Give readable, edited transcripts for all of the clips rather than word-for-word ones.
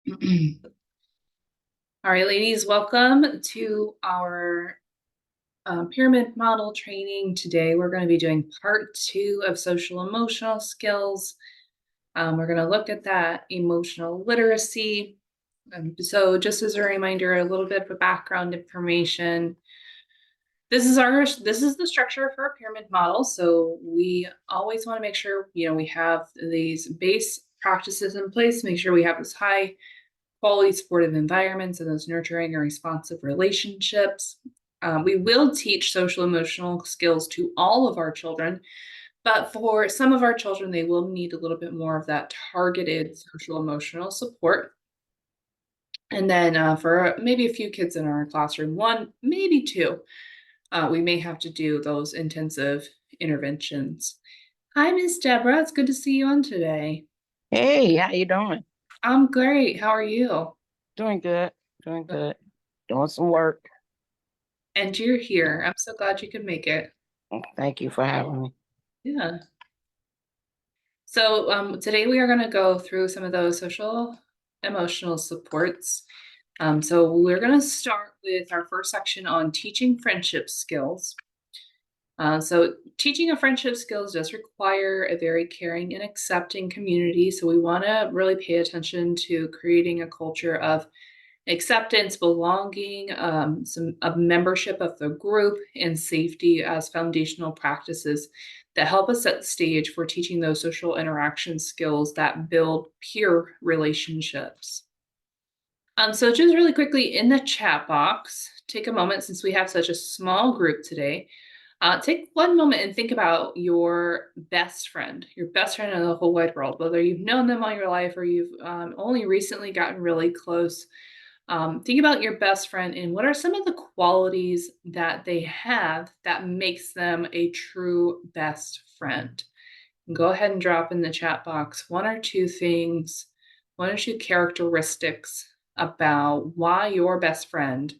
All right, ladies, welcome to our pyramid model training. Today, we're going to be doing part two of social emotional skills. We're going to look at that emotional literacy. So, just as a reminder, a little bit of background information. This is the structure for a pyramid model. So we always want to make sure we have these base practices in place. Make sure we have this high quality supportive environments and those nurturing and responsive relationships. We will teach social emotional skills to all of our children, but for some of our children, they will need a little bit more of that targeted social emotional support. And then for maybe a few kids in our classroom, one, maybe two, we may have to do those intensive interventions. Hi, Miss Deborah. It's good to see you on today. Hey, how you doing? I'm great. How are you? Doing good. Doing good. Doing some work. And you're here. I'm so glad you could make it. Thank you for having me. Yeah. So today we are going to go through some of those social emotional supports. So we're going to start with our first section on teaching friendship skills. So teaching a friendship skills does require a very caring and accepting community. So we want to really pay attention to creating a culture of acceptance, belonging, some of membership of the group, and safety as foundational practices that help us set the stage for teaching those social interaction skills that build peer relationships. So just really quickly in the chat box, take a moment since we have such a small group today. Take one moment and think about your best friend in the whole wide world, whether you've known them all your life or you've only recently gotten really close. Think about your best friend and what are some of the qualities that they have that makes them a true best friend. Go ahead and drop in the chat box one or two things, one or two characteristics about why your best friend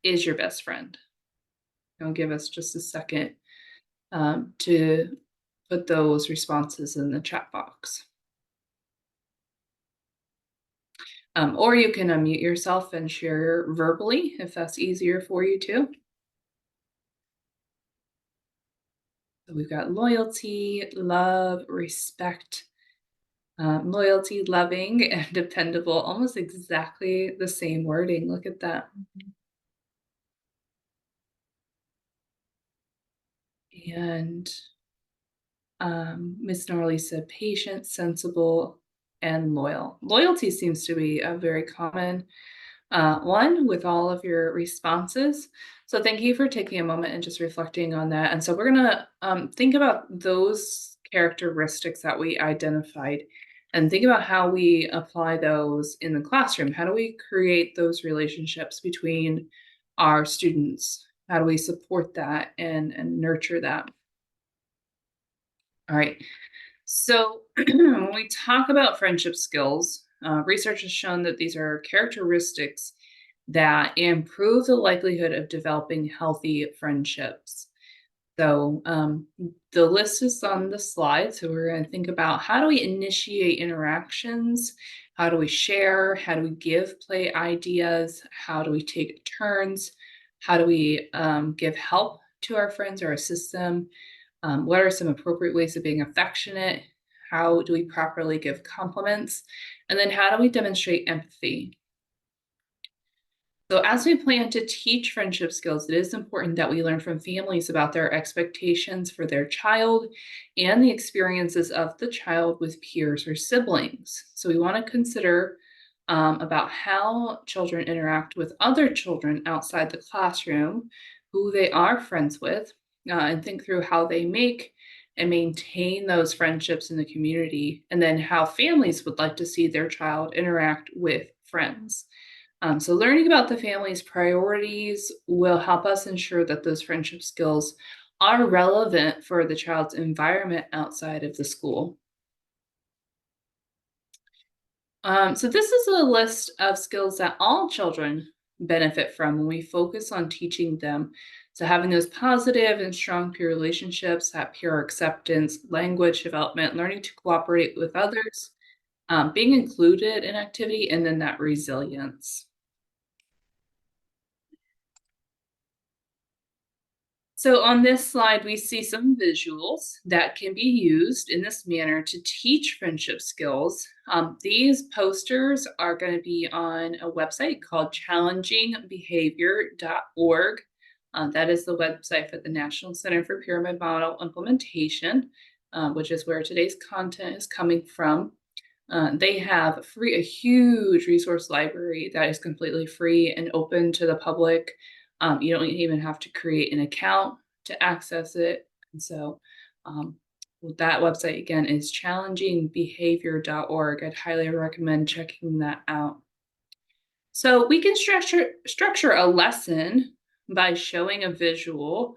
is your best friend. I'll give us just a second to put those responses in the chat box. Or you can unmute yourself and share verbally if that's easier for you too. So we've got loyalty, love, respect, loyalty, loving, and dependable, almost exactly the same wording. Look at that. And Miss Norley said patient, sensible, and loyal. Loyalty seems to be a very common one with all of your responses. So thank you for taking a moment and just reflecting on that. And so we're going to think about those characteristics that we identified and think about how we apply those in the classroom. How do we create those relationships between our students? How do we support that and nurture that? All right. So when we talk about friendship skills, research has shown that these are characteristics that improve the likelihood of developing healthy friendships. So the list is on the slide. So we're going to think about how do we initiate interactions? How do we share? How do we give play ideas? How do we take turns? How do we give help to our friends or assist them? What are some appropriate ways of being affectionate? How do we properly give compliments? And then how do we demonstrate empathy? So as we plan to teach friendship skills, it is important that we learn from families about their expectations for their child and the experiences of the child with peers or siblings. So we want to consider about how children interact with other children outside the classroom, who they are friends with, and think through how they make and maintain those friendships in the community, and then how families would like to see their child interact with friends. So learning about the family's priorities will help us ensure that those friendship skills are relevant for the child's environment outside of the school. So this is a list of skills that all children benefit from when we focus on teaching them. So having those positive and strong peer relationships, that peer acceptance, language development, learning to cooperate with others, being included in activity, and then that resilience. So on this slide, we see some visuals that can be used in this manner to teach friendship skills. These posters are going to be on a website called challengingbehavior.org. That is the website for the National Center for Pyramid Model Implementation, which is where today's content is coming from. They have a huge resource library that is completely free and open to the public. You don't even have to create an account to access it. And so that website again is challengingbehavior.org. I'd highly recommend checking that out. So we can structure a lesson by showing a visual.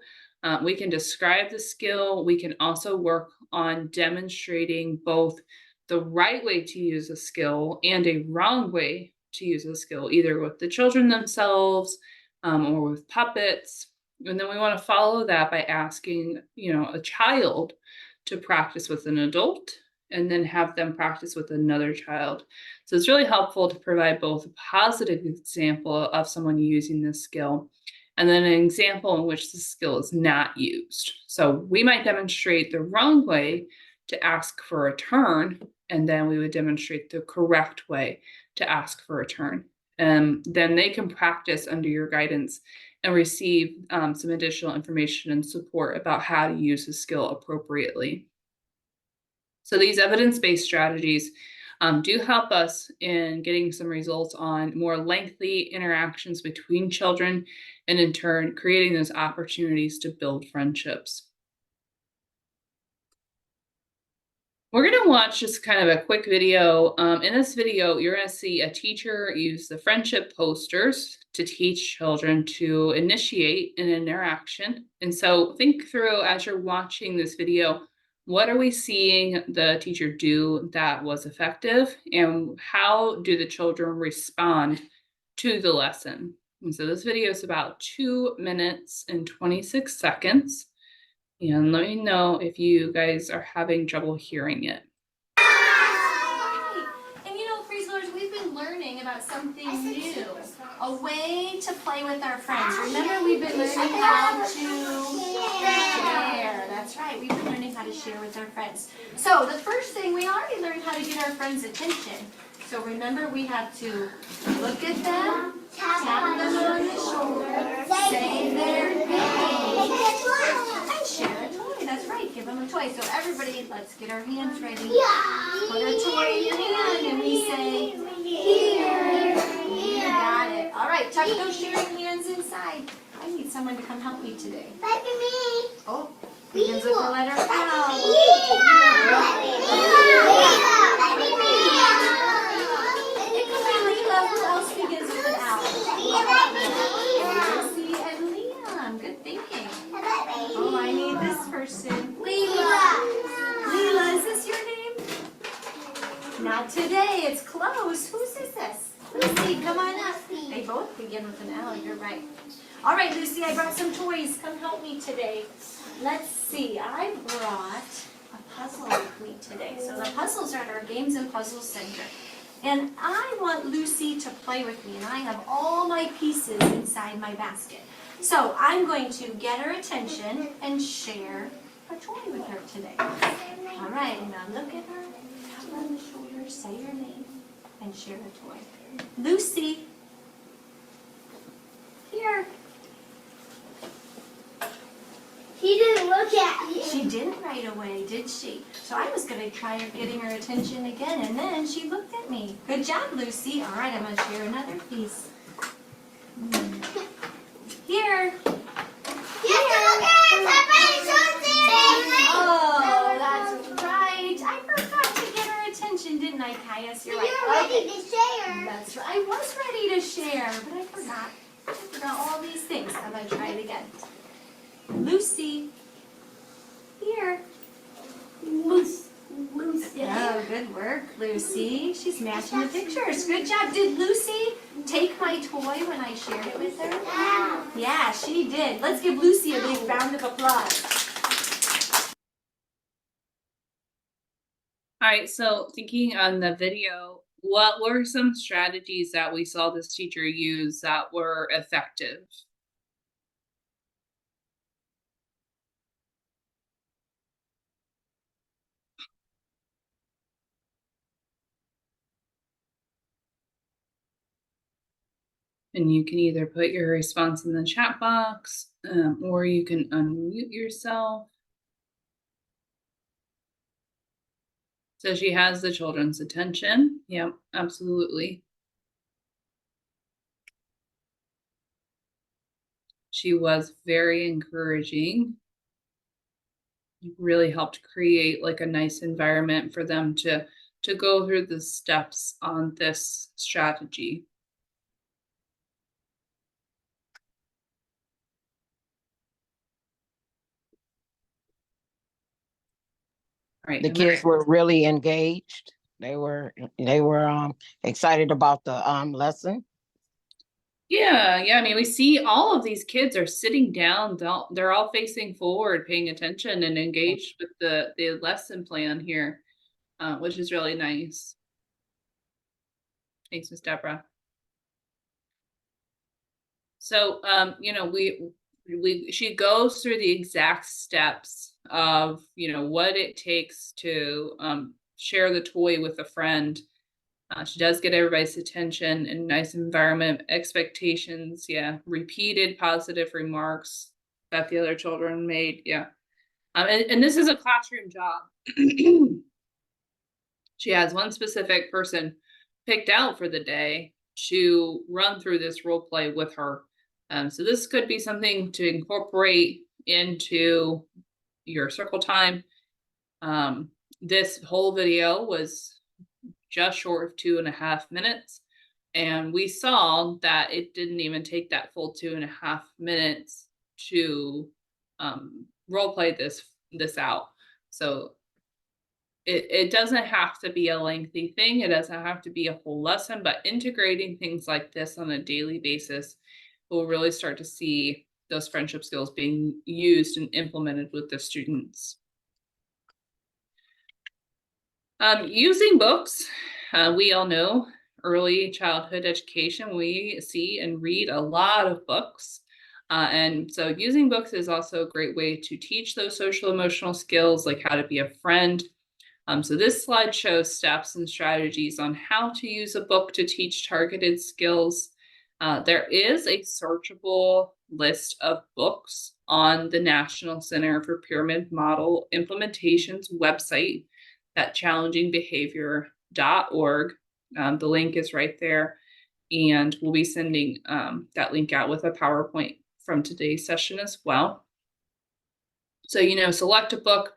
We can describe the skill. We can also work on demonstrating both the right way to use a skill and a wrong way to use a skill, either with the children themselves or with puppets. And then we want to follow that by asking, a child to practice with an adult and then have them practice with another child. So it's really helpful to provide both a positive example of someone using this skill and then an example in which the skill is not used. So we might demonstrate the wrong way to ask for a turn, and then we would demonstrate the correct way to ask for a turn. And then they can practice under your guidance and receive some additional information and support about how to use the skill appropriately. So these evidence-based strategies do help us in getting some results on more lengthy interactions between children, and in turn, creating those opportunities to build friendships. We're going to watch just kind of a quick video. In this video, you're going to see a teacher use the friendship posters to teach children to initiate an interaction. And so think through as you're watching this video, what are we seeing the teacher do that was effective, and how do the children respond to the lesson? And so this video is about 2 minutes and 26 seconds. And let me know if you guys are having trouble hearing it. And preschoolers, we've been learning about something new, a way to play with our friends. Remember, we've been learning how to share. That's right, we've been learning how to share with our friends. So the first thing, we already learned how to get our friends' attention. So remember, we have to look at them, tap them on the shoulder, say their name, and share a toy. That's right, give them a toy. So everybody, let's get our hands ready. Put a toy in your hand and we say, here. You got it. All right, tuck those sharing hands inside. I need someone to come help me today. Oh, begins with the letter L. Who else begins with an L? Lucy and Leon. Good thinking. Oh, I need this person. Leela, is this your name? Not today. It's close. Whose is this? Lucy, come on up. They both begin with an L. You're right. All right, Lucy, I brought some toys. Come help me today. Let's see. I brought a puzzle with me today. So the puzzles are at our Games and Puzzles Center. And I want Lucy to play with me, and I have all my pieces inside my basket. So I'm going to get her attention and share a toy with her today. All right, now look at her, tap her on the shoulder, say her name, and share a toy. Lucy, here. He didn't look at you. She didn't right away, did she? So I was going to try getting her attention again, and then she looked at me. Good job, Lucy. All right, I'm going to share another piece. Here. Oh, that's right. I forgot to get her attention, didn't I, Caius? You're right. You're ready to share. That's right. I was ready to share, but I forgot. I forgot all these things. I'm going to try it again. Lucy. Here. Lucy. Oh, good work, Lucy. She's matching the pictures. Good job. Did Lucy take my toy when I shared it with her? Yeah. Yeah, she did. Let's give Lucy a big round of applause. All right, so thinking on the video, what were some strategies that we saw this teacher use that were effective? And you can either put your response in the chat box, or you can unmute yourself. So she has the children's attention. Yep, absolutely. She was very encouraging. It really helped create like a nice environment for them to go through the steps on this strategy. Right. The kids were really engaged. They were excited about the lesson. Yeah, I mean, we see all of these kids are sitting down. They're all facing forward, paying attention and engaged with the lesson plan here, which is really nice. Thanks, Miss Deborah. So, she goes through the exact steps of, what it takes to share the toy with a friend. She does get everybody's attention and nice environment, expectations. Yeah. Repeated positive remarks that the other children made. Yeah. And this is a classroom job. She has one specific person picked out for the day to run through this role play with her. So this could be something to incorporate into your circle time. This whole video was just short of 2.5 minutes. And we saw that it didn't even take that full 2.5 minutes to role play this out. So it doesn't have to be a lengthy thing. It doesn't have to be a whole lesson, but integrating things like this on a daily basis will really start to see those friendship skills being used and implemented with the students. Using books, we all know early childhood education, we see and read a lot of books. And so using books is also a great way to teach those social emotional skills, like how to be a friend. So this slide shows steps and strategies on how to use a book to teach targeted skills. There is a searchable list of books on the National Center for Pyramid Model Implementation's website at challengingbehavior.org. The link is right there, and we'll be sending that link out with a PowerPoint from today's session as well. So, select a book.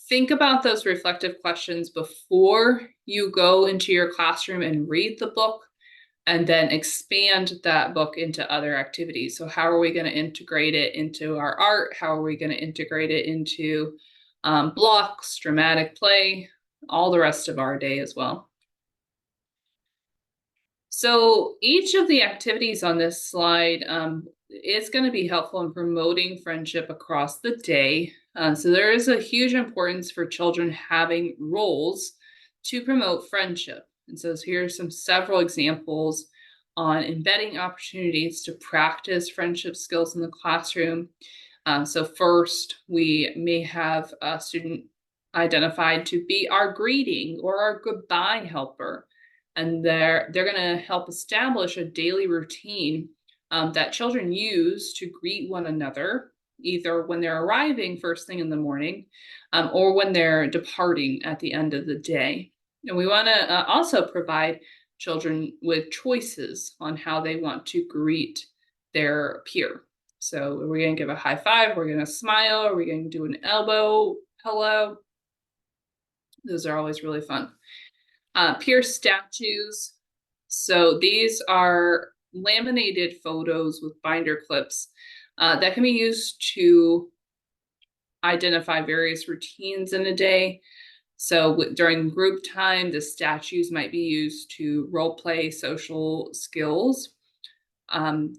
Think about those reflective questions before you go into your classroom and read the book, and then expand that book into other activities. So how are we going to integrate it into our art? How are we going to integrate it into blocks, dramatic play, all the rest of our day as well? So each of the activities on this slide is going to be helpful in promoting friendship across the day. So there is a huge importance for children having roles to promote friendship. And so here's several examples on embedding opportunities to practice friendship skills in the classroom. So first, we may have a student identified to be our greeting or our goodbye helper. And they're going to help establish a daily routine that children use to greet one another, either when they're arriving first thing in the morning or when they're departing at the end of the day. And we want to also provide children with choices on how they want to greet their peer. So we're going to give a high five, we're going to smile, are we going to do an elbow hello? Those are always really fun. Peer statues. So these are laminated photos with binder clips that can be used to identify various routines in a day. So during group time, the statues might be used to role play social skills.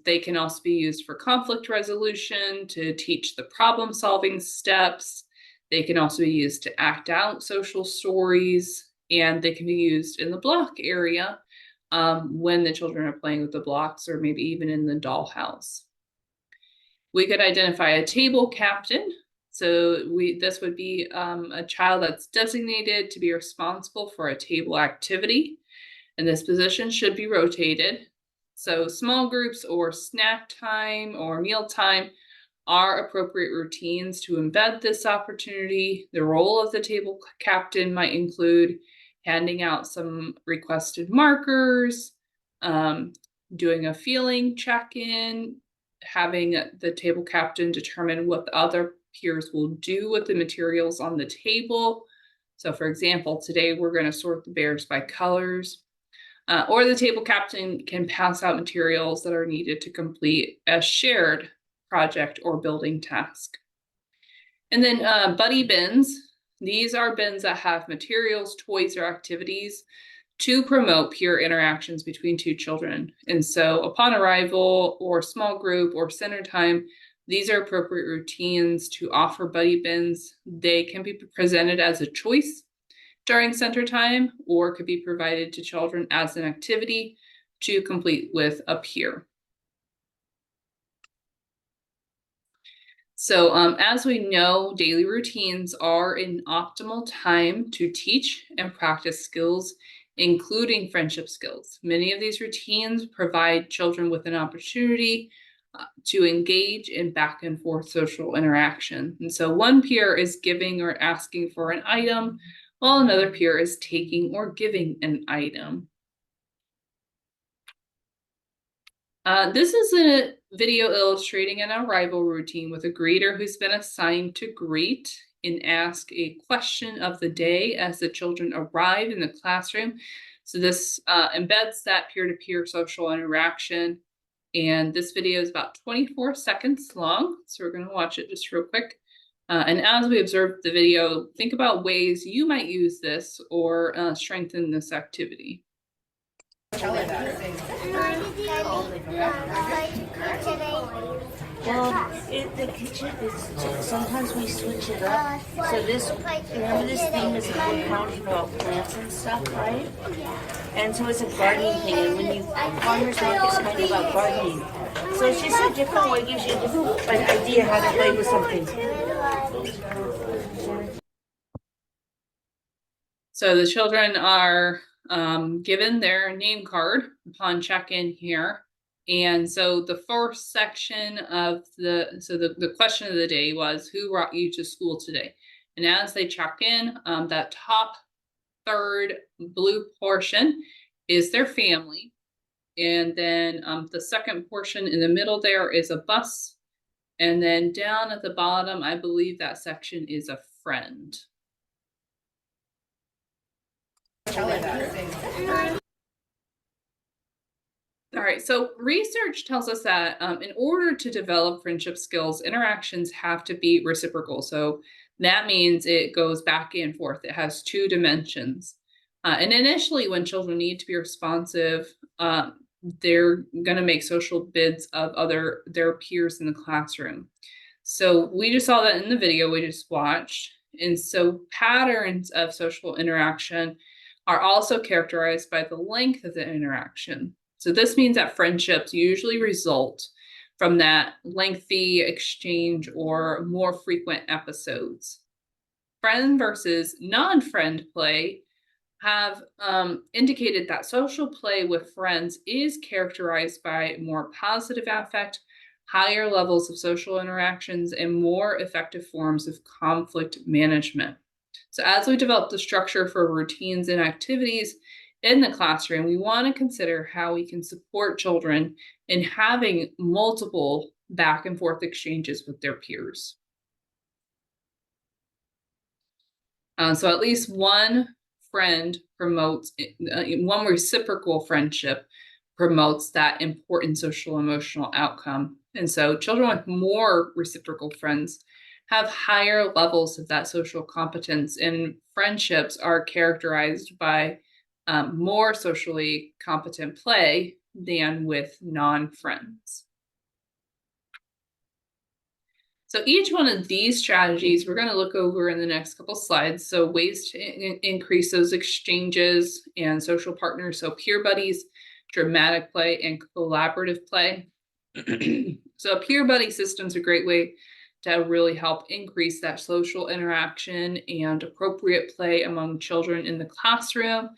They can also be used for conflict resolution, to teach the problem solving steps. They can also be used to act out social stories and they can be used in the block area when the children are playing with the blocks, or maybe even in the dollhouse. We could identify a table captain. So this would be a child that's designated to be responsible for a table activity, and this position should be rotated. So small groups or snack time or meal time are appropriate routines to embed this opportunity. The role of the table captain might include handing out some requested markers, doing a feeling check-in, having the table captain determine what the other peers will do with the materials on the table. So for example, today we're going to sort the bears by colors. Or the table captain can pass out materials that are needed to complete a shared project or building task. And then buddy bins. These are bins that have materials, toys, or activities to promote peer interactions between two children. And so upon arrival or small group or center time, these are appropriate routines to offer buddy bins. They can be presented as a choice during center time, or could be provided to children as an activity to complete with a peer. So as we know, daily routines are an optimal time to teach and practice skills, including friendship skills. Many of these routines provide children with an opportunity to engage in back and forth social interaction. And so one peer is giving or asking for an item, while another peer is taking or giving an item. This is a video illustrating an arrival routine with a greeter who's been assigned to greet and ask a question of the day as the children arrive in the classroom. So this embeds that peer-to-peer social interaction. And this video is about 24 seconds long. So we're going to watch it just real quick. And as we observe the video, think about ways you might use this or strengthen this activity. Well, the kitchen is, sometimes we switch it up. So this, remember this theme is a book talking about plants and stuff, right? And so it's a gardening thing, and when you, farmers market's kind of about gardening. So it's just a different way, gives you a different idea how to play with something. So the children are given their name card upon check-in here. And so the first section of the question of the day was, who brought you to school today? And as they check in, that top third blue portion is their family. And then the second portion in the middle there is a bus. And then down at the bottom, I believe that section is a friend. All right, so research tells us that in order to develop friendship skills, interactions have to be reciprocal. So that means it goes back and forth. It has two dimensions. And initially, when children need to be responsive, they're going to make social bids of their peers in the classroom. So we just saw that in the video we just watched. And so patterns of social interaction are also characterized by the length of the interaction. So this means that friendships usually result from that lengthy exchange or more frequent episodes. Friend versus non-friend play have indicated that social play with friends is characterized by more positive affect, higher levels of social interactions, and more effective forms of conflict management. So as we develop the structure for routines and activities in the classroom, we want to consider how we can support children in having multiple back and forth exchanges with their peers. So at least one friend promotes, one reciprocal friendship promotes that important social emotional outcome. And so children with more reciprocal friends have higher levels of that social competence, and friendships are characterized by more socially competent play than with non-friends. So each one of these strategies we're going to look over in the next couple slides. So ways to increase those exchanges and social partners. So peer buddies, dramatic play, and collaborative play. So a peer buddy system is a great way to really help increase that social interaction and appropriate play among children in the classroom.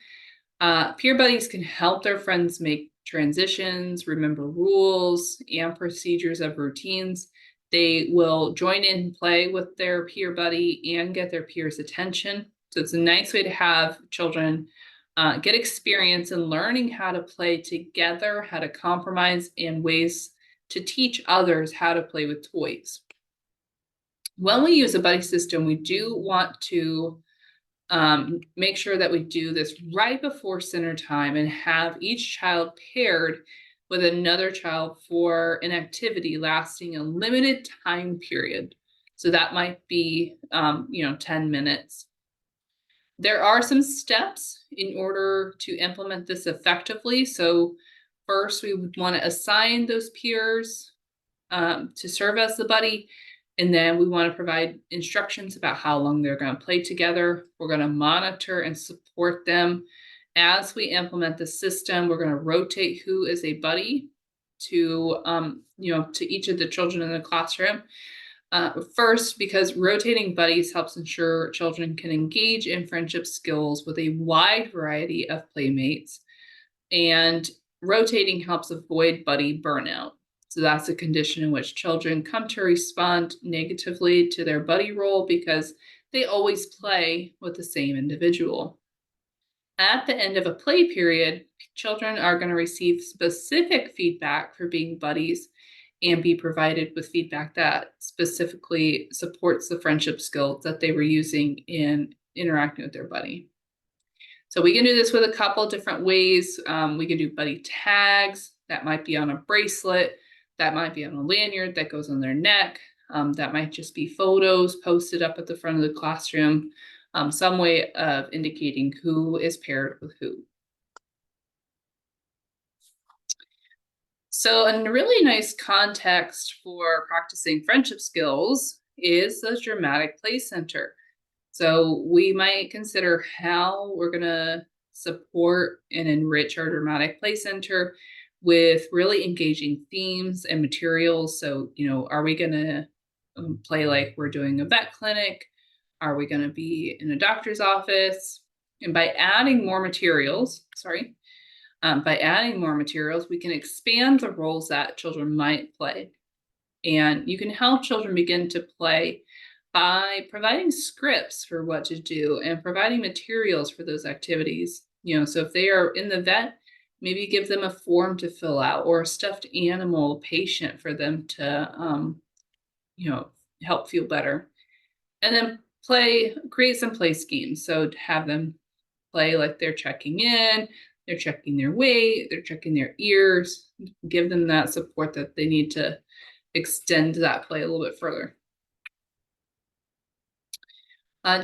Peer buddies can help their friends make transitions, remember rules and procedures of routines. They will join in play with their peer buddy and get their peers' attention. So it's a nice way to have children get experience in learning how to play together, how to compromise, and ways to teach others how to play with toys. When we use a buddy system, we do want to make sure that we do this right before center time and have each child paired with another child for an activity lasting a limited time period. So that might be, 10 minutes. There are some steps in order to implement this effectively. So first, we would want to assign those peers to serve as the buddy. And then we want to provide instructions about how long they're going to play together. We're going to monitor and support them. As we implement the system, we're going to rotate who is a buddy to each of the children in the classroom. First, because rotating buddies helps ensure children can engage in friendship skills with a wide variety of playmates. And rotating helps avoid buddy burnout. So that's a condition in which children come to respond negatively to their buddy role because they always play with the same individual. At the end of a play period, children are going to receive specific feedback for being buddies and be provided with feedback that specifically supports the friendship skills that they were using in interacting with their buddy. So we can do this with a couple different ways. We can do buddy tags. That might be on a bracelet. That might be on a lanyard that goes on their neck. That might just be photos posted up at the front of the classroom. Some way of indicating who is paired with who. So a really nice context for practicing friendship skills is the dramatic play center. So we might consider how we're going to support and enrich our dramatic play center with really engaging themes and materials. So, are we going to play like we're doing a vet clinic? Are we going to be in a doctor's office? And by adding more materials, we can expand the roles that children might play. And you can help children begin to play by providing scripts for what to do and providing materials for those activities. So if they are in the vet, maybe give them a form to fill out or a stuffed animal patient for them to, help feel better. And then create some play schemes. So have them play like they're checking in, they're checking their weight, they're checking their ears, give them that support that they need to extend that play a little bit further.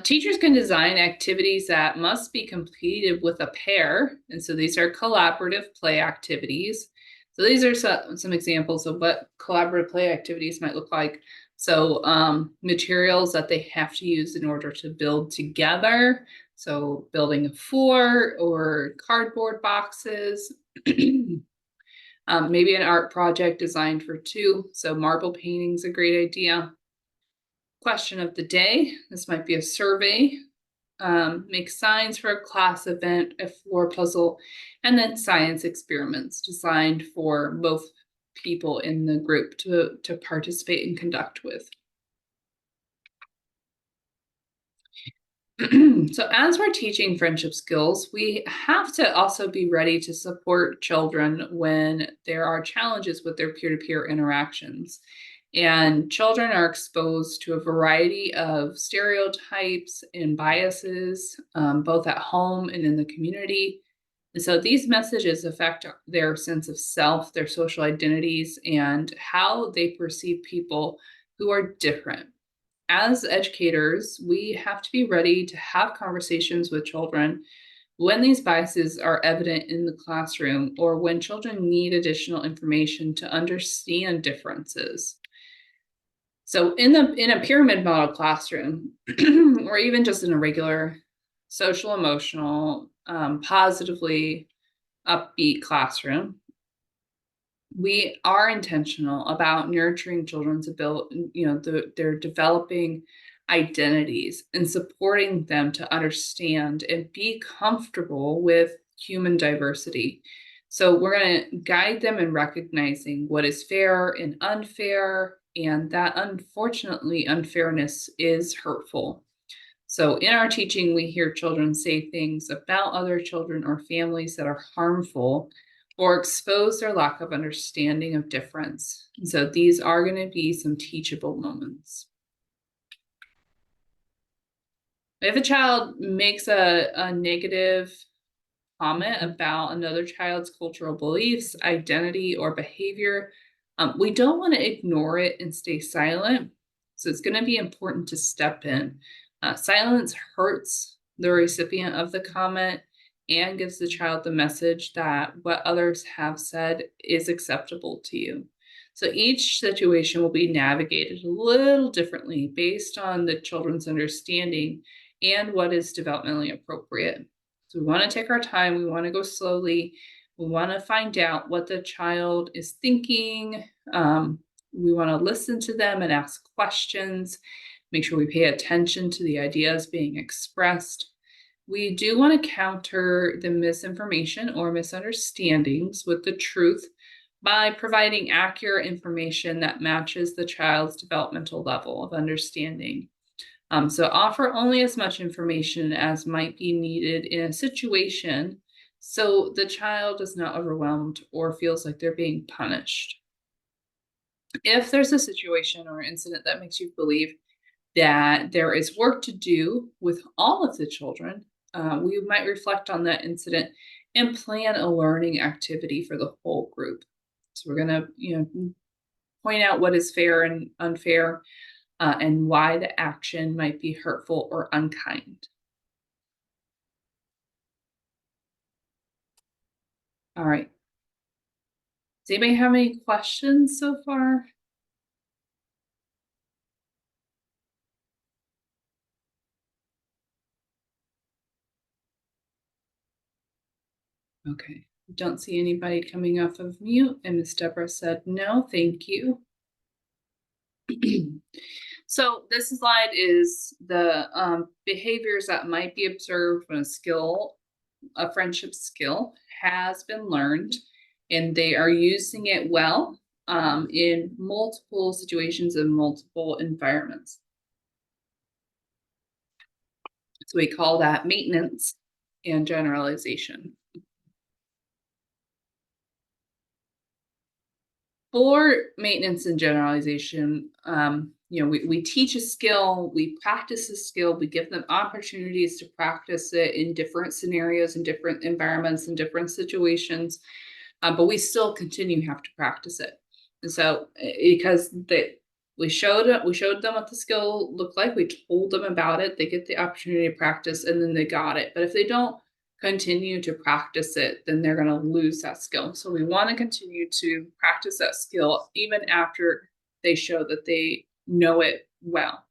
Teachers can design activities that must be completed with a pair. And so these are collaborative play activities. So these are some examples of what collaborative play activities might look like. So materials that they have to use in order to build together. So building a fort or cardboard boxes. Maybe an art project designed for two. So marble painting is a great idea. Question of the day. This might be a survey. Make signs for a class event, a floor puzzle, and then science experiments designed for both people in the group to participate and conduct with. So as we're teaching friendship skills, we have to also be ready to support children when there are challenges with their peer-to-peer interactions. And children are exposed to a variety of stereotypes and biases, both at home and in the community. And so these messages affect their sense of self, their social identities, and how they perceive people who are different. As educators, we have to be ready to have conversations with children when these biases are evident in the classroom or when children need additional information to understand differences. So in a pyramid model classroom, or even just in a regular social, emotional, positively upbeat classroom, we are intentional about nurturing children's ability, their developing identities and supporting them to understand and be comfortable with human diversity. So we're going to guide them in recognizing what is fair and unfair, and that unfortunately unfairness is hurtful. So in our teaching, we hear children say things about other children or families that are harmful or expose their lack of understanding of difference. And so these are going to be some teachable moments. If a child makes a negative comment about another child's cultural beliefs, identity, or behavior, we don't want to ignore it and stay silent. So it's going to be important to step in. Silence hurts the recipient of the comment and gives the child the message that what others have said is acceptable to you. So each situation will be navigated a little differently based on the children's understanding and what is developmentally appropriate. So we want to take our time, we want to go slowly, we want to find out what the child is thinking. We want to listen to them and ask questions, make sure we pay attention to the ideas being expressed. We do want to counter the misinformation or misunderstandings with the truth by providing accurate information that matches the child's developmental level of understanding. So offer only as much information as might be needed in a situation so the child is not overwhelmed or feels like they're being punished. If there's a situation or incident that makes you believe that there is work to do with all of the children, we might reflect on that incident and plan a learning activity for the whole group. So we're going to, point out what is fair and unfair, and why the action might be hurtful or unkind. All right. Does anybody have any questions so far? Okay. Don't see anybody coming off of mute, and Miss Deborah said no, thank you. So this slide is the behaviors that might be observed when a friendship skill has been learned, and they are using it well in multiple situations and multiple environments. So we call that maintenance and generalization. For maintenance and generalization, we teach a skill, we practice a skill, we give them opportunities to practice it in different scenarios, in different environments, in different situations, but we still continue to have to practice it. And so, because we showed them what the skill looked like, we told them about it, they get the opportunity to practice, and then they got it. But if they don't continue to practice it, then they're going to lose that skill. So we want to continue to practice that skill even after they show that they know it well.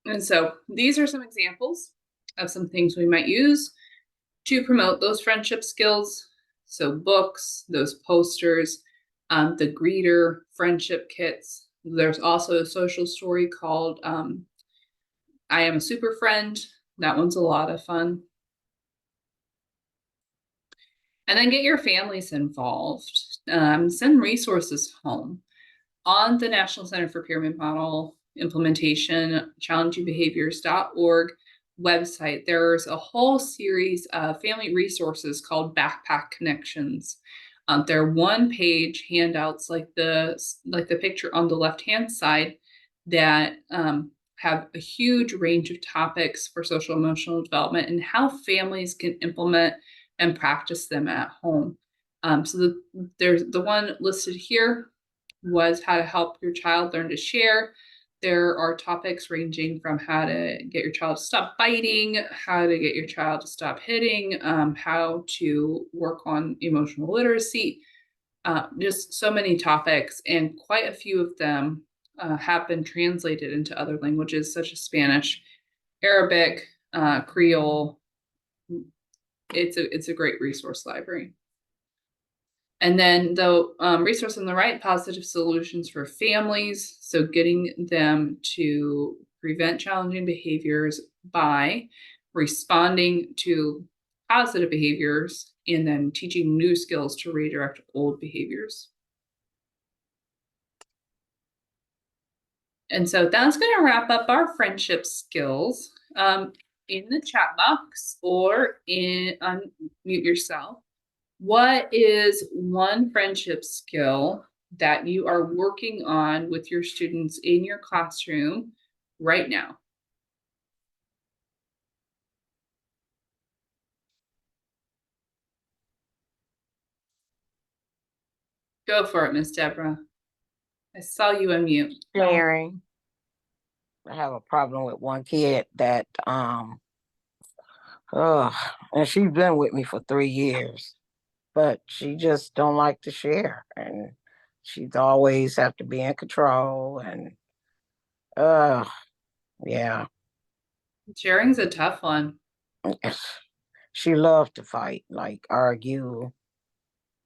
And so these are some examples of some things we might use to promote those friendship skills. So books, those posters, the greeter friendship kits. There's also a social story called I Am a Super Friend. That one's a lot of fun. And then get your families involved. Send resources home. On the National Center for Pyramid Model Implementation, challengingbehaviors.org website, there's a whole series of family resources called Backpack Connections. They're one-page handouts like the picture on the left-hand side that have a huge range of topics for social emotional development and how families can implement and practice them at home. So there's the one listed here was how to help your child learn to share. There are topics ranging from how to get your child to stop biting, how to get your child to stop hitting, how to work on emotional literacy, just so many topics, and quite a few of them have been translated into other languages such as Spanish, Arabic, Creole. It's a great resource library. And then the resource on the right, positive solutions for families. So getting them to prevent challenging behaviors by responding to positive behaviors and then teaching new skills to redirect old behaviors. And so that's going to wrap up our friendship skills. In the chat box or unmute yourself. What is one friendship skill that you are working on with your students in your classroom right now? Go for it, Miss Deborah. I saw you unmute. Sharing. I have a problem with one kid that and she's been with me for 3 years, but she just don't like to share, and she's always have to be in control, and yeah. Sharing's a tough one. She loved to fight, like argue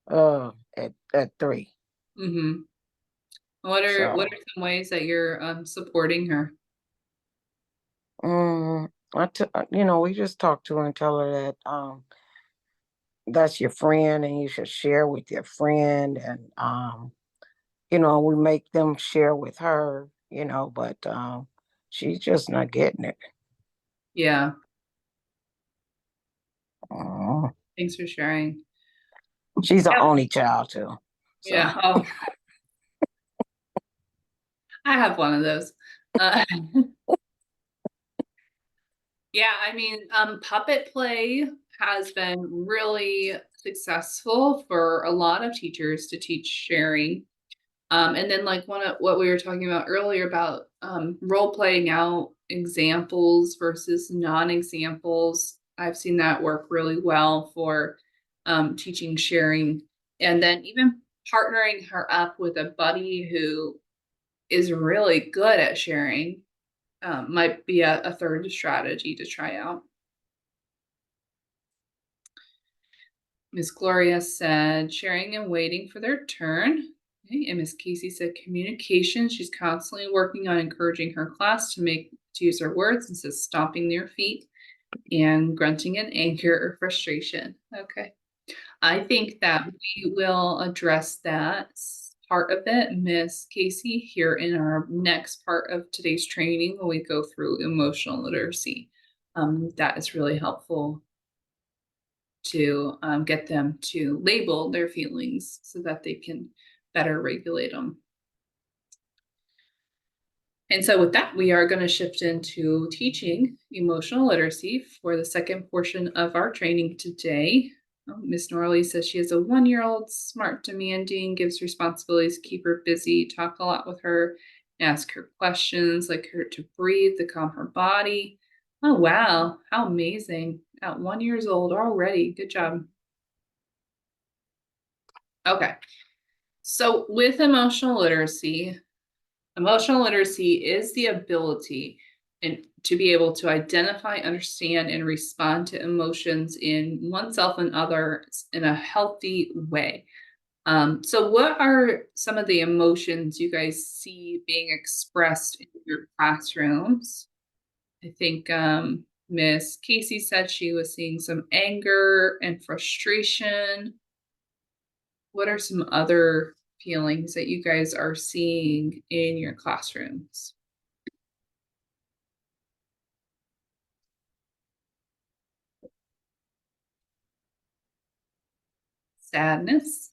at 3. Mm-hmm. What are So some ways that you're supporting her? we just talk to her and tell her that that's your friend and you should share with your friend, and we make them share with her, but she's just not getting it. Yeah. Uh, Thanks for sharing. she's the Yep. only child too. So. Yeah. Oh. I have one of those. Yeah, I mean, puppet play has been really successful for a lot of teachers to teach sharing. And then like one of what we were talking about earlier about role playing out examples versus non-examples. I've seen that work really well for teaching sharing. And then even partnering her up with a buddy who is really good at sharing might be a third strategy to try out. Miss Gloria said, sharing and waiting for their turn. Okay. And Miss Casey said, communication. She's constantly working on encouraging her class to use her words instead of stomping their feet and grunting in anger or frustration. Okay. I think that we will address that part of it, Miss Casey, here in our next part of today's training when we go through emotional literacy. That is really helpful to get them to label their feelings so that they can better regulate them. And so with that, we are going to shift into teaching emotional literacy for the second portion of our training today. Miss Norley says she has a 1-year-old, smart, demanding, gives responsibilities, keep her busy, talk a lot with her, ask her questions, like her to breathe, to calm her body. Oh, wow. How amazing. At 1 year old already. Good job. Okay. So with emotional literacy is the ability to be able to identify, understand, and respond to emotions in oneself and others in a healthy way. So what are some of the emotions you guys see being expressed in your classrooms? I think Miss Casey said she was seeing some anger and frustration. What are some other feelings that you guys are seeing in your classrooms? Sadness.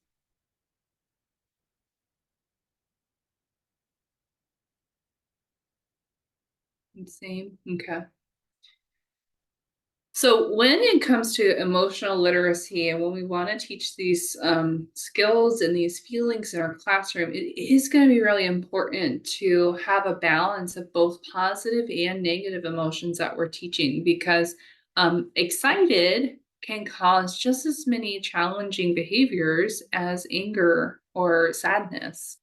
Same. Okay. So when it comes to emotional literacy and when we want to teach these skills and these feelings in our classroom, it is going to be really important to have a balance of both positive and negative emotions that we're teaching, because excited can cause just as many challenging behaviors as anger or sadness.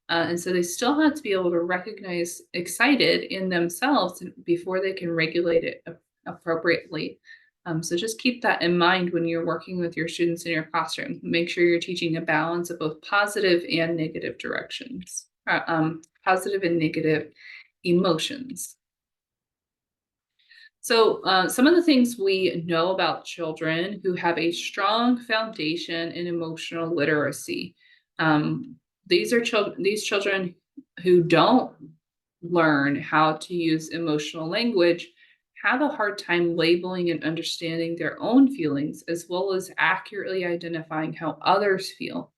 And so they still have to be able to recognize excited in themselves before they can regulate it appropriately. So just keep that in mind when you're working with your students in your classroom. Make sure you're teaching a balance of both positive and negative directions, positive and negative emotions. So, some of the things we know about children who have a strong foundation in emotional literacy. Um, these children who don't learn how to use emotional language have a hard time labeling and understanding their own feelings, as well as accurately identifying how others feel.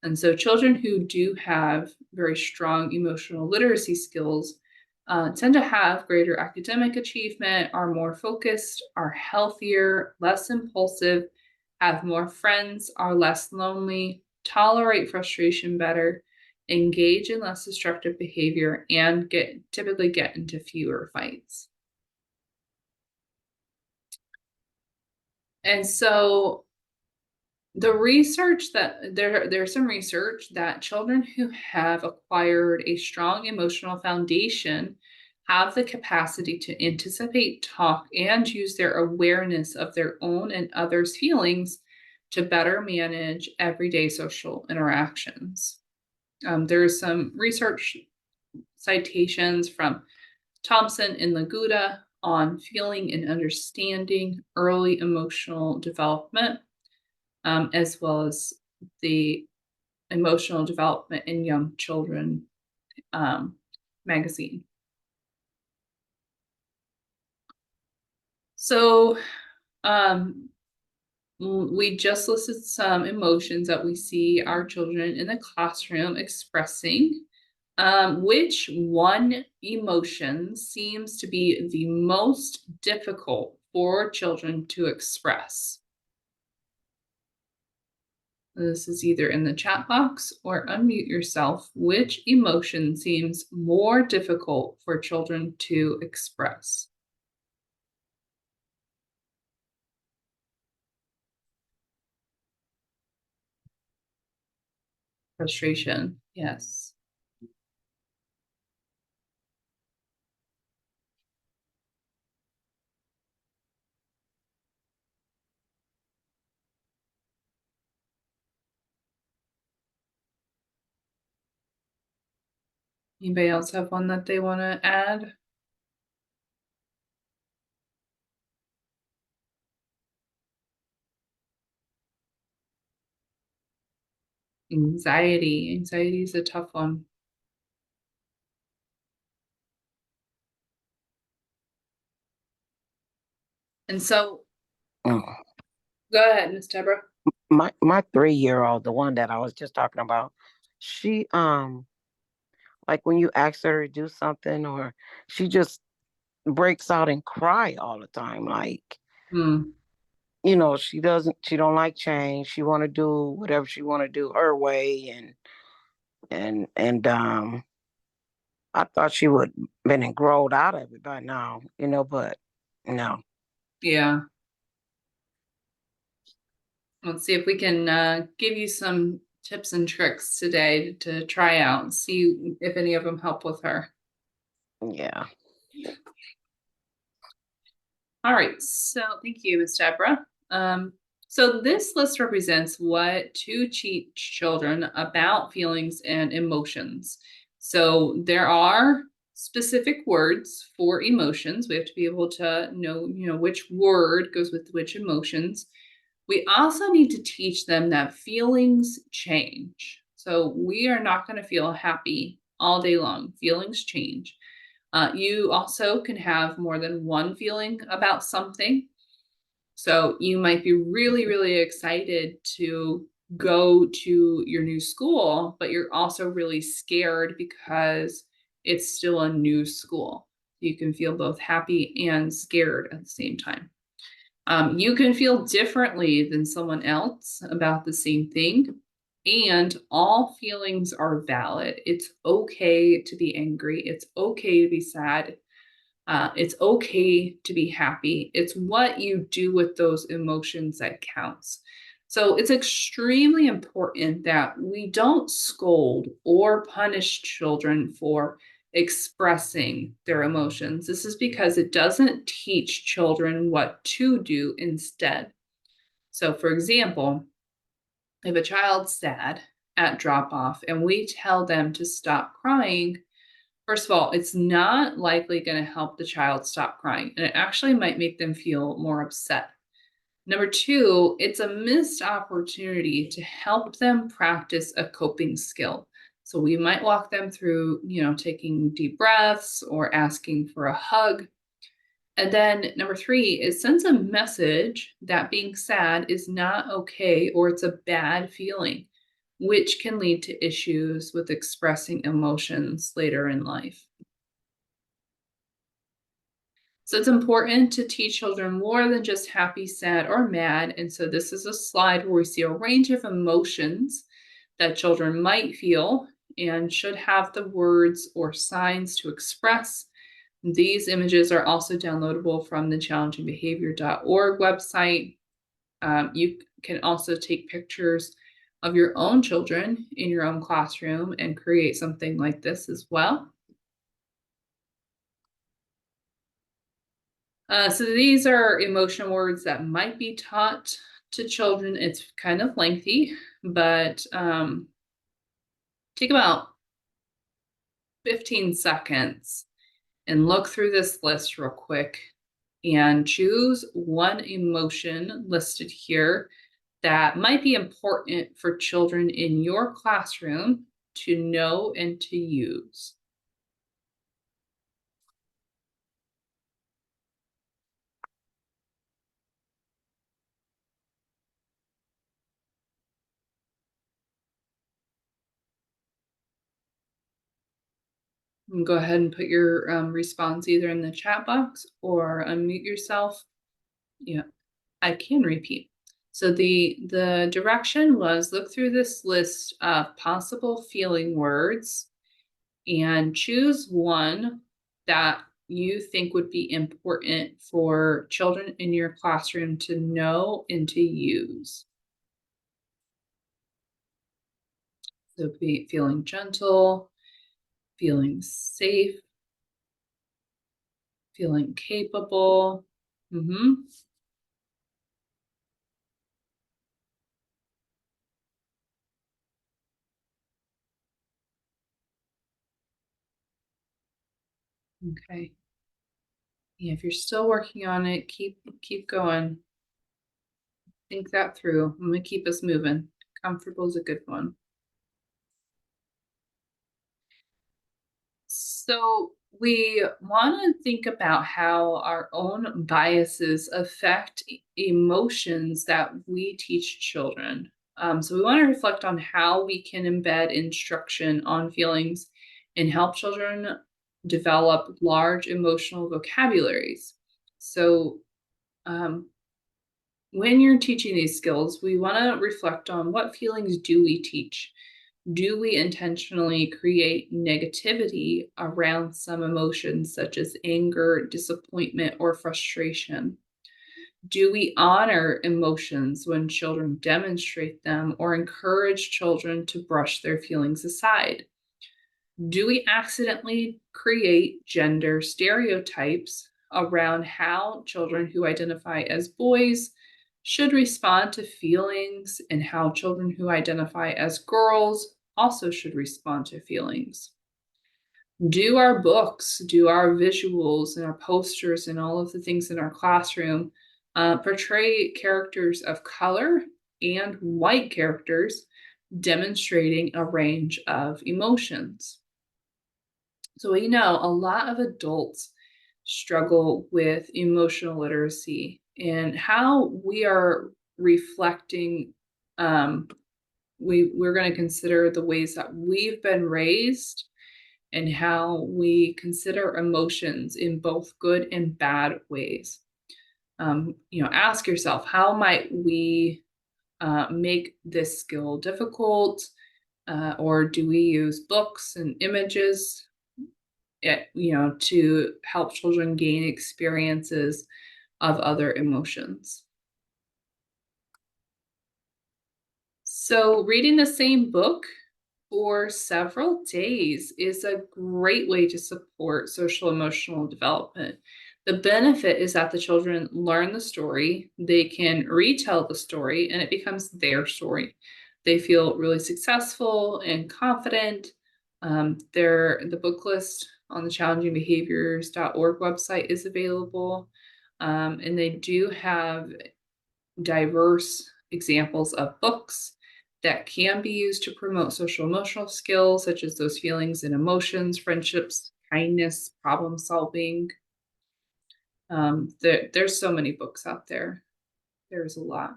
And so, children who do have very strong emotional literacy skills tend to have greater academic achievement, are more focused, are healthier, less impulsive, have more friends, are less lonely, tolerate frustration better, engage in less destructive behavior, and typically get into fewer fights. And so there's some research that children who have acquired a strong emotional foundation have the capacity to anticipate, talk, and use their awareness of their own and others' feelings to better manage everyday social interactions. There's some research citations from Thompson and Laguda on feeling and understanding early emotional development, as well as the emotional development in young children magazine. So we just listed some emotions that we see our children in the classroom expressing. Which one emotion seems to be the most difficult for children to express? This is either in the chat box or unmute yourself. Which emotion seems more difficult for children to express? Frustration. Yes. Anybody else have one that they want to add? Anxiety. Anxiety is a tough one. And so, Mm. go ahead, Miss Deborah. My 3-year-old, the one that I was just talking about, she like when you ask her to do something, or she just breaks out and cry all the time. Like, Hmm. she don't like change. She want to do whatever she want to do her way, and I thought she would been and growed out of it by now, but no. Yeah. Let's see if we can give you some tips and tricks today to try out and see if any of them help with her. Yeah. All right. So thank you, Miss Deborah. So this list represents what to teach children about feelings and emotions. So there are specific words for emotions. We have to be able to know, which word goes with which emotions. We also need to teach them that feelings change. So we are not going to feel happy all day long. Feelings change. You also can have more than one feeling about something. So you might be really, really excited to go to your new school, but you're also really scared because it's still a new school. You can feel both happy and scared at the same time. You can feel differently than someone else about the same thing, and all feelings are valid. It's okay to be angry. It's okay to be sad. It's okay to be happy. It's what you do with those emotions that counts. So it's extremely important that we don't scold or punish children for expressing their emotions. This is because it doesn't teach children what to do instead. So, for example, if a child's sad at drop off and we tell them to stop crying, first of all, it's not likely going to help the child stop crying, and it actually might make them feel more upset. Number two, it's a missed opportunity to help them practice a coping skill. So we might walk them through, taking deep breaths or asking for a hug. And then number three, it sends a message that being sad is not okay or it's a bad feeling, which can lead to issues with expressing emotions later in life. So it's important to teach children more than just happy, sad, or mad. And so this is a slide where we see a range of emotions that children might feel and should have the words or signs to express. These images are also downloadable from the challengingbehavior.org website. You can also take pictures of your own children in your own classroom and create something like this as well. So these are emotion words that might be taught to children. It's kind of lengthy, but take about 15 seconds and look through this list real quick and choose one emotion listed here that might be important for children in your classroom to know and to use. And go ahead and put your response either in the chat box or unmute yourself. Yeah, I can repeat. So the direction was look through this list of possible feeling words and choose one that you think would be important for children in your classroom to know and to use. So be feeling gentle, feeling safe, feeling capable. Okay. Yeah, if you're still working on it, keep going. Think that through. I'm gonna keep us moving. Comfortable is a good one. So we want to think about how our own biases affect emotions that we teach children. So we want to reflect on how we can embed instruction on feelings and help children develop large emotional vocabularies. So when you're teaching these skills, we want to reflect on what feelings do we teach? Do we intentionally create negativity around some emotions such as anger, disappointment, or frustration? Do we honor emotions when children demonstrate them or encourage children to brush their feelings aside? Do we accidentally create gender stereotypes around how children who identify as boys should respond to feelings and how children who identify as girls also should respond to feelings? Do our books, do our visuals and our posters and all of the things in our classroom portray characters of color and white characters demonstrating a range of emotions? So we know a lot of adults struggle with emotional literacy and how we are reflecting. We're going to consider the ways that we've been raised and how we consider emotions in both good and bad ways. Ask yourself, how might we make this skill difficult? Or do we use books and images to help children gain experiences of other emotions? So reading the same book for several days is a great way to support social emotional development. The benefit is that the children learn the story, they can retell the story, and it becomes their story. They feel really successful and confident. The book list on the challengingbehaviors.org website is available. And they do have diverse examples of books that can be used to promote social emotional skills, such as those feelings and emotions, friendships, kindness, problem solving. There's so many books out there. There's a lot.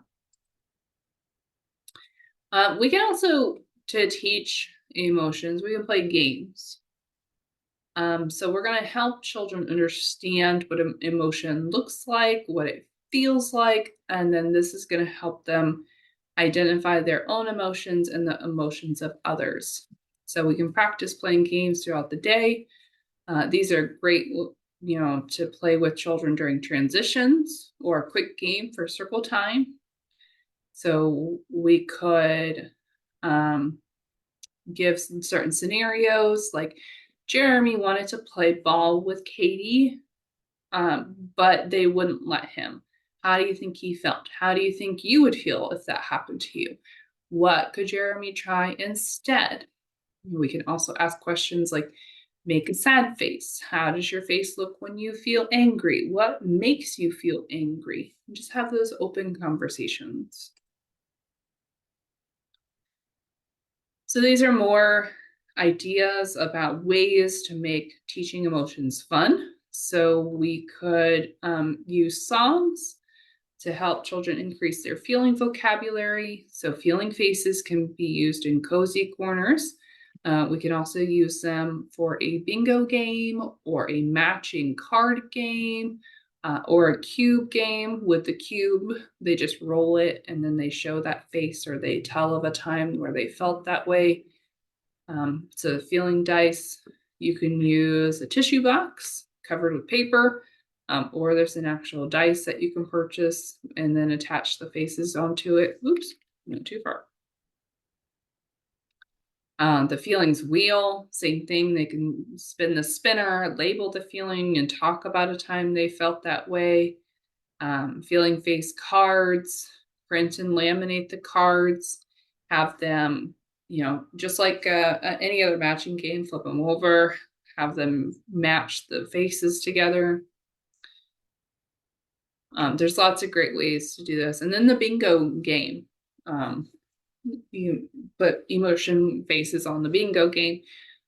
We can also, to teach emotions, we can play games. So we're going to help children understand what an emotion looks like, what it feels like, and then this is going to help them identify their own emotions and the emotions of others. So we can practice playing games throughout the day. These are great, to play with children during transitions or a quick game for circle time. So we could give some certain scenarios, like Jeremy wanted to play ball with Katie, but they wouldn't let him. How do you think he felt? How do you think you would feel if that happened to you? What could Jeremy try instead? We can also ask questions like, make a sad face. How does your face look when you feel angry? What makes you feel angry? And just have those open conversations. So these are more ideas about ways to make teaching emotions fun. So we could use songs to help children increase their feeling vocabulary. So feeling faces can be used in cozy corners. We can also use them for a bingo game or a matching card game or a cube game. With the cube, they just roll it and then they show that face or they tell of a time where they felt that way. So feeling dice, you can use a tissue box covered with paper, or there's an actual dice that you can purchase and then attach the faces onto it. Oops, went too far. The feelings wheel, same thing. They can spin the spinner, label the feeling, and talk about a time they felt that way. Feeling face cards, print and laminate the cards, have them, just like any other matching game, flip them over, have them match the faces together. There's lots of great ways to do this. And then the bingo game. You put emotion faces on the bingo game,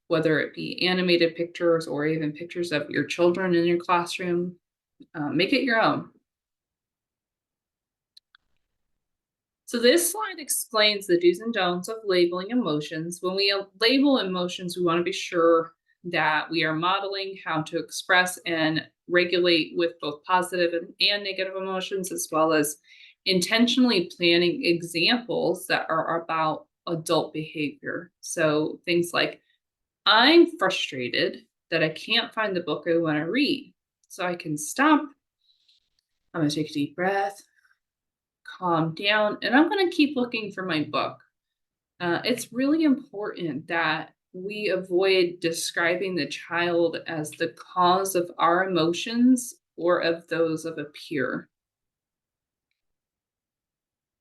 whether it be animated pictures or even pictures of your children in your classroom. Make it your own. So this slide explains the do's and don'ts of labeling emotions. When we label emotions, we want to be sure that we are modeling how to express and regulate with both positive and negative emotions, as well as intentionally planning examples that are about adult behavior. So things like, I'm frustrated that I can't find the book I want to read. So I can stop. I'm going to take a deep breath, calm down, and I'm going to keep looking for my book. It's really important that we avoid describing the child as the cause of our emotions or of those of a peer.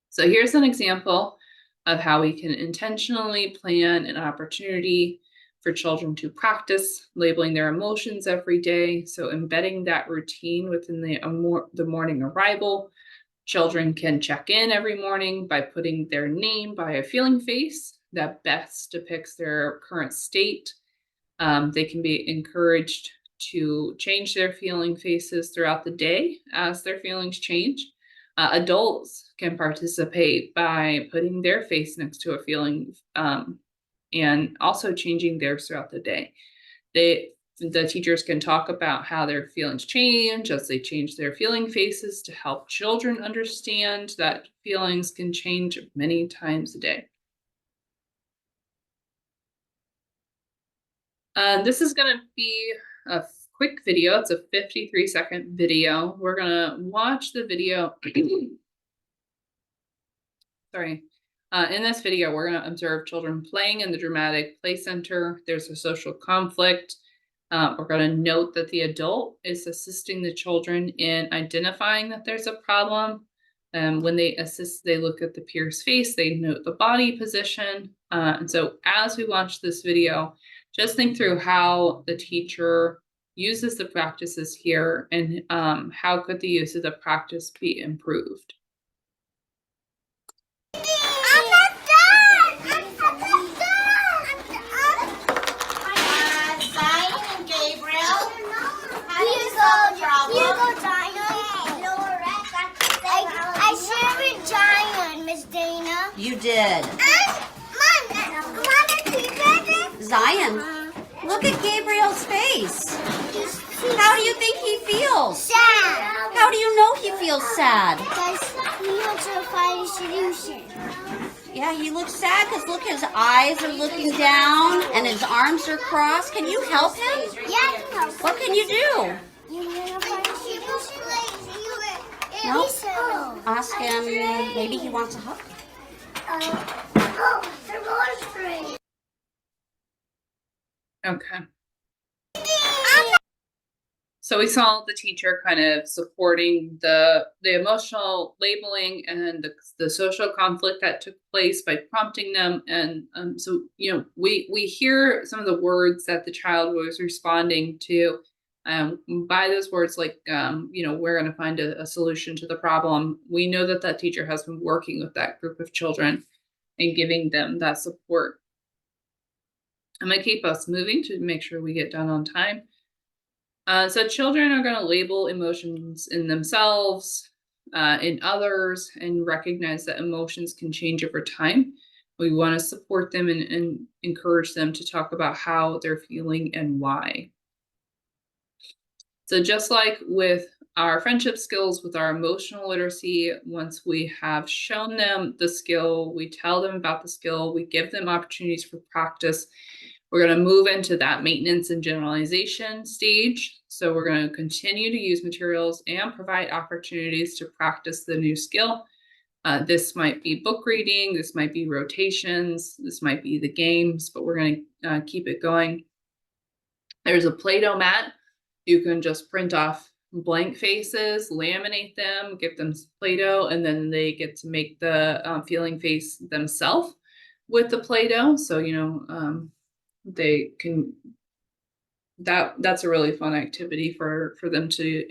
So here's an example of how we can intentionally plan an opportunity for children to practice labeling their emotions every day. So embedding that routine within the morning arrival. Children can check in every morning by putting their name by a feeling face that best depicts their current state. They can be encouraged to change their feeling faces throughout the day as their feelings change. Adults can participate by putting their face next to a feeling and also changing theirs throughout the day. The teachers can talk about how their feelings change as they change their feeling faces to help children understand that feelings can change many times a day. This is going to be a quick video. It's a 53-second video. We're going to watch the video. Sorry. In this video, we're going to observe children playing in the dramatic play center. There's a social conflict. We're going to note that the adult is assisting the children in identifying that there's a problem. When they assist, they look at the peer's face, they note the body position. And so as we watch this video, just think through how the teacher uses the practices here and how could the use of the practice be improved. You did. Zion, look at Gabriel's face. How do you think he feels? Sad. How do you know he feels sad? Because he wants to find a solution. Yeah, he looks sad because look, his eyes are looking down and his arms are crossed. Can you help him? Yeah, I can help. What can you do? You want to find a solution? Nope. Ask him, maybe he wants a hug. The roller screen. Okay. So we saw the teacher kind of supporting the emotional labeling and the social conflict that took place by prompting them. And so, you know, we hear some of the words that the child was responding to by those words, like, you know, we're going to find a solution to the problem. We know that that teacher has been working with that group of children and giving them that support. I'm going to keep us moving to make sure we get done on time. So children are going to label emotions in themselves, in others, and recognize that emotions can change over time. We want to support them and encourage them to talk about how they're feeling and why. So just like with our friendship skills, with our emotional literacy, once we have shown them the skill, we tell them about the skill, we give them opportunities for practice. We're going to move into that maintenance and generalization stage. So we're going to continue to use materials and provide opportunities to practice the new skill. This might be book reading, this might be rotations, this might be the games, but we're going to keep it going. There's a Play-Doh mat. You can just print off blank faces, laminate them, give them Play-Doh, and then they get to make the feeling face themselves with the Play-Doh. So, you know, they can, that's a really fun activity for them to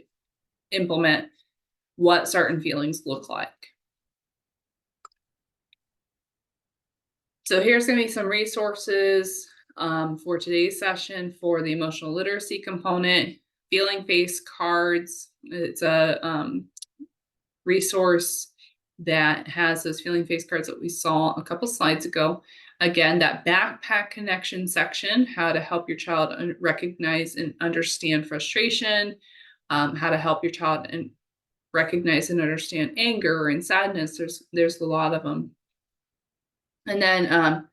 implement what certain feelings look like. So here's going to be some resources for today's session for the emotional literacy component. Feeling face cards. It's a resource that has those feeling face cards that we saw a couple slides ago. Again, that backpack connection section, how to help your child recognize and understand frustration, how to help your child and recognize and understand anger and sadness. There's a lot of them. And then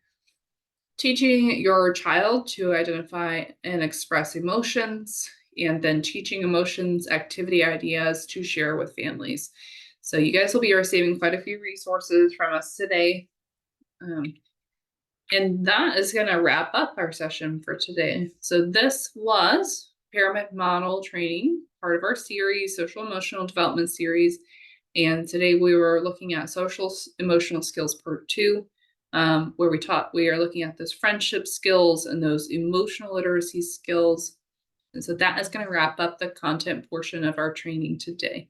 teaching your child to identify and express emotions, and then teaching emotions activity ideas to share with families. So you guys will be receiving quite a few resources from us today. And that is going to wrap up our session for today. So this was pyramid model training, part of our series, social emotional development series. And today we were looking at social emotional skills part 2, where we are looking at those friendship skills and those emotional literacy skills. And so that is going to wrap up the content portion of our training today.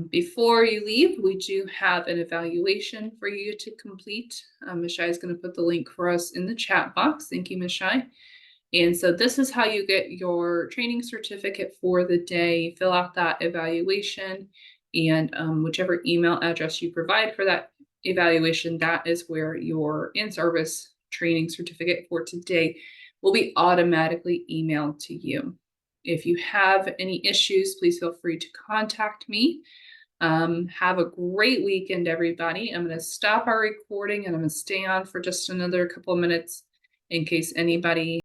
Before you leave, we do have an evaluation for you to complete. Ms. Shai is going to put the link for us in the chat box. Thank you, Ms. Shai. And so this is how you get your training certificate for the day. You fill out that evaluation, and whichever email address you provide for that evaluation, that is where your in-service training certificate for today will be automatically emailed to you. If you have any issues, please feel free to contact me. Have a great weekend, everybody. I'm going to stop our recording and I'm going to stay on for just another couple of minutes in case anybody